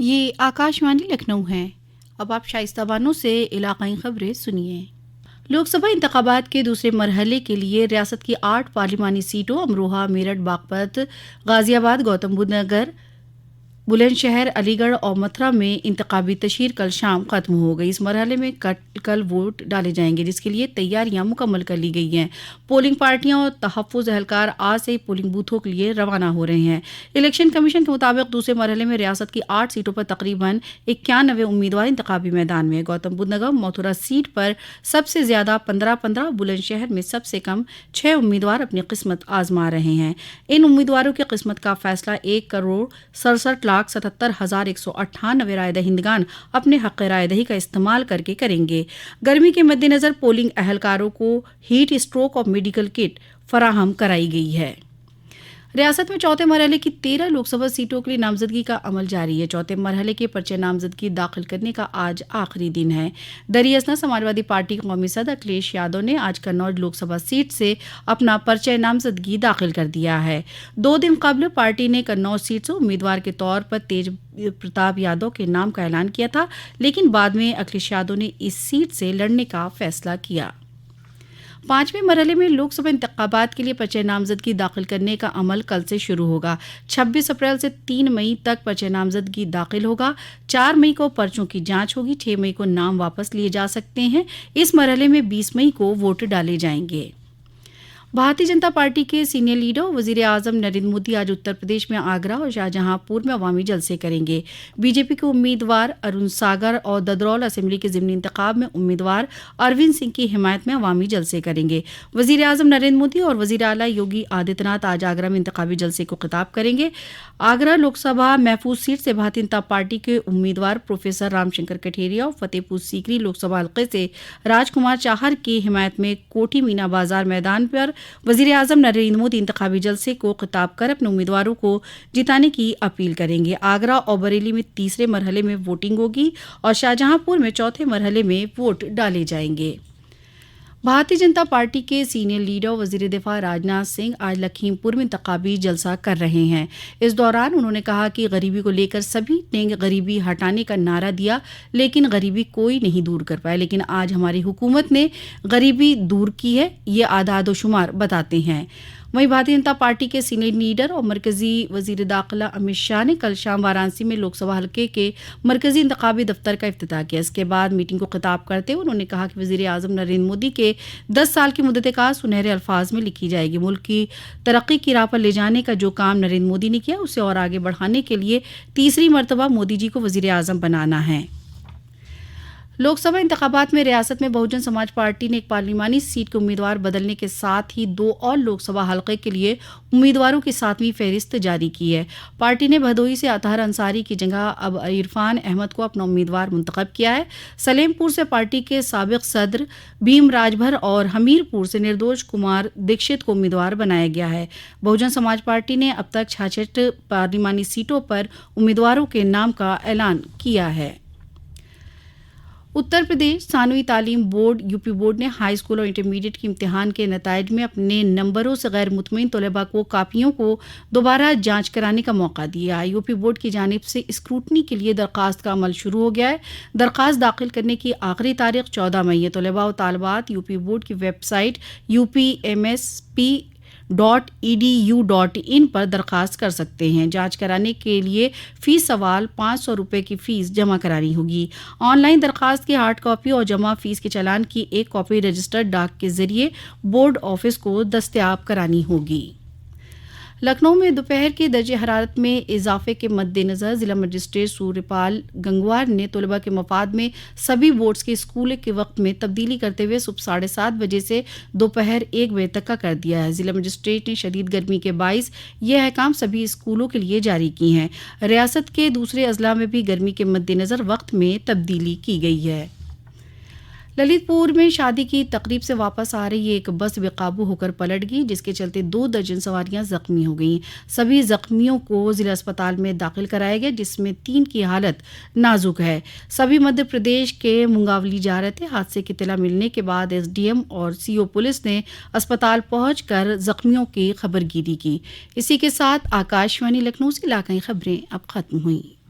یہ آکاشوانی لکھنؤ ہے۔ اب آپ شائستہ بانو سے علاقائی خبریں سنیے۔ لوک سبھا انتخابات کے دوسرے مرحلے کے لیے ریاست کی 8 پارلیمانی سیٹوں امروہہ، میرٹھ، باغپت، غازی آباد، گوتم بدھ نگر، بلند شہر، علی گڑھ اور متھرا میں انتخابی تشہیر کل شام ختم ہو گئی۔ اس مرحلے میں کل ووٹ ڈالے جائیں گے، جس کے لیے تیاریاں مکمل کر لی گئی ہیں۔ پولنگ پارٹیاں اور تحفظ اہلکار آج سے پولنگ بوتھوں کے لیے روانہ ہو رہے ہیں۔ الیکشن کمیشن کے مطابق دوسرے مرحلے میں ریاست کی 8 سیٹوں پر تقریباً 91 امیدوار انتخابی میدان میں ہیں۔ گوتم بدھ نگر متھرا سیٹ پر سب سے زیادہ 15 بلند شہر میں سب سے کم 6 امیدوار اپنی قسمت آزما رہے ہیں۔ ان امیدواروں کی قسمت کا فیصلہ 1,67,77,198 رائے دہندگان اپنے حق رائے دہی کا استعمال کر کے کریں گے۔ گرمی کے مد نظر پولنگ اہلکاروں کو ہیٹ اسٹروک اور میڈیکل کٹ فراہم کرائی گئی ہے۔ ریاست میں چوتھے مرحلے کی 13 لوک سبھا سیٹوں کے لیے نامزدگی کا عمل جاری ہے۔ چوتھے مرحلے کے پرچے نامزدگی داخل کرنے کا آج آخری دن ہے۔ دراصل سماجوادی پارٹی کے قومی صدر اکھلیش یادو نے آج قنوج لوک سبھا سیٹ سے اپنا پرچہ نامزدگی داخل کر دیا ہے۔ 2 دن قبل پارٹی نے قنوج سیٹ سے امیدوار کے طور پر تیج پرتاپ یادو کے نام کا اعلان کیا تھا، لیکن بعد میں اکھلیش یادو نے اس سیٹ سے لڑنے کا فیصلہ کیا۔ 5ویں مرحلے میں لوک سبھا انتخابات کے لیے پرچہ نامزدگی داخل کرنے کا عمل کل سے شروع ہوگا۔ 26 اپریل سے 3 مئی تک پرچہ نامزدگی داخل ہوگا۔ 4 مئی کو پرچوں کی جانچ ہوگی۔ 6 مئی کو نام واپس لیے جا سکتے ہیں۔ اس مرحلے میں 20 مئی کو ووٹ ڈالے جائیں گے۔ بھارتیہ جنتا پارٹی کے سینئر لیڈر وزیر اعظم نریندر مودی آج اتر پردیش میں آگرہ اور شاہجہاں پور میں عوامی جلسے کریں گے۔ بی جے پی کے امیدوار ارون ساگر اور ددرول اسمبلی کے ضمنی انتخاب میں امیدوار اروند سنگھ کی حمایت میں عوامی جلسے کریں گے۔ وزیر اعظم نریندر مودی اور وزیر اعلیٰ یوگی آدتیہ ناتھ آج آگرہ میں انتخابی جلسے کو خطاب کریں گے۔ آگرہ لوک سبھا محفوظ سیٹ سے بھارتیہ جنتا پارٹی کے امیدوار پروفیسر رام شنکر کٹھیریا اور فتح پور سیکری لوک سبھا حلقے سے راج کمار چاہر کی حمایت میں کوٹھی مینا بازار میدان پر وزیر اعظم نریندر مودی انتخابی جلسے کو خطاب کر اپنے امیدواروں کو جتانے کی اپیل کریں گے۔ آگرہ اور بریلی میں تیسرے مرحلے میں ووٹنگ ہوگی اور شاہجہاں پور میں چوتھے مرحلے میں ووٹ ڈالے جائیں گے۔ بھارتیہ جنتا پارٹی کے سینئر لیڈر وزیر دفاع راجناتھ سنگھ آج لکھیم پور میں انتخابی جلسہ کر رہے ہیں۔ اس دوران انہوں نے کہا کہ غریبی کو لے کر سبھی نے غریبی ہٹانے کا نعرہ دیا، لیکن غریبی کوئی نہیں دور کر پائے، لیکن آج ہماری حکومت نے غریبی دور کی ہے، یہ اعداد و شمار بتاتے ہیں۔ وہیں بھارتیہ جنتا پارٹی کے سینئر لیڈر اور مرکزی وزیر داخلہ امت شاہ نے کل شام وارانسی میں لوک سبھا حلقے کے مرکزی انتخابی دفتر کا افتتاح کیا۔ اس کے بعد میٹنگ کو خطاب کرتے ہوئے انہوں نے کہا کہ وزیر اعظم نریندر مودی کے 10 سال کی مدت کار سنہرے الفاظ میں لکھی جائے گی۔ ملک کی ترقی کی راہ پر لے جانے کا جو کام نریندر مودی نے کیا، اسے اور آگے بڑھانے کے لیے تیسری مرتبہ مودی جی کو وزیر اعظم بنانا ہے۔ لوک سبھا انتخابات میں ریاست میں بہوجن سماج پارٹی نے ایک پارلیمانی سیٹ کے امیدوار بدلنے کے ساتھ ہی 2 اور لوک سبھا حلقے کے لیے امیدواروں کی 7ویں فہرست جاری کی ہے۔ پارٹی نے بھدوئی سے اطہر انصاری کی جگہ اب عرفان احمد کو اپنا امیدوار منتخب کیا ہے۔ سلیم پور سے پارٹی کے سابق صدر بھیم راج بھر اور ہمیر پور سے نردوش کمار دکشت کو امیدوار بنایا گیا ہے۔ بہوجن سماج پارٹی نے اب تک 66 پارلیمانی سیٹوں پر امیدواروں کے نام کا اعلان کیا ہے۔ اتر پردیش ثانوی تعلیم بورڈ یو پی بورڈ نے ہائی اسکول اور انٹرمیڈیٹ کے امتحان کے نتائج میں اپنے نمبروں سے غیر مطمئن طلباء کو کاپیوں کو دوبارہ جانچ کرانے کا موقع دیا۔ یو پی بورڈ کی جانب سے اسکروٹنی کے لیے درخواست کا عمل شروع ہو گیا ہے۔ درخواست داخل کرنے کی آخری تاریخ 14 مئی ہے۔ طلباء و طالبات یو پی بورڈ کی ویب سائٹ upmsp.edu.in پر درخواست کر سکتے ہیں۔ جانچ کرانے کے لیے فی سوال 500 روپے کی فیس جمع کرانی ہوگی۔ آن لائن درخواست کی ہارڈ کاپی اور جمع فیس کے چالان کی ایک کاپی رجسٹرڈ ڈاک کے ذریعے بورڈ آفس کو دستیاب کرانی ہوگی۔ لکھنؤ میں دوپہر کی درجہ حرارت میں اضافے کے مد نظر ضلع مجسٹریٹ سوریہ پال گنگوار نے طلباء کے مفاد میں سبھی بورڈز کے اسکول کے وقت میں تبدیلی کرتے ہوئے صبح 7:30 بجے سے دوپہر 1 بجے تک کا کر دیا ہے۔ ضلع مجسٹریٹ نے شدید گرمی کے باعث یہ احکام سبھی اسکولوں کے لیے جاری کی ہیں۔ ریاست کے دوسرے اضلاع میں بھی گرمی کے مد نظر وقت میں تبدیلی کی گئی ہے۔ للت پور میں شادی کی تقریب سے واپس آ رہی ایک بس بے قابو ہو کر پلٹ گئی، جس کے چلتے 2 درجن سواریاں زخمی ہو گئیں۔ سبھی زخمیوں کو ضلع اسپتال میں داخل کرایا گیا، جس میں 3 کی حالت نازک ہے۔ سبھی مدھیہ پردیش کے منگاولی جا رہے تھے۔ حادثے کی اطلاع ملنے کے بعد ایس ڈی ایم اور سی او پولیس نے اسپتال پہنچ کر زخمیوں کی خبر گیری کی۔ اسی کے ساتھ آکاشوانی لکھنؤ سے علاقائی خبریں اب ختم ہوئیں۔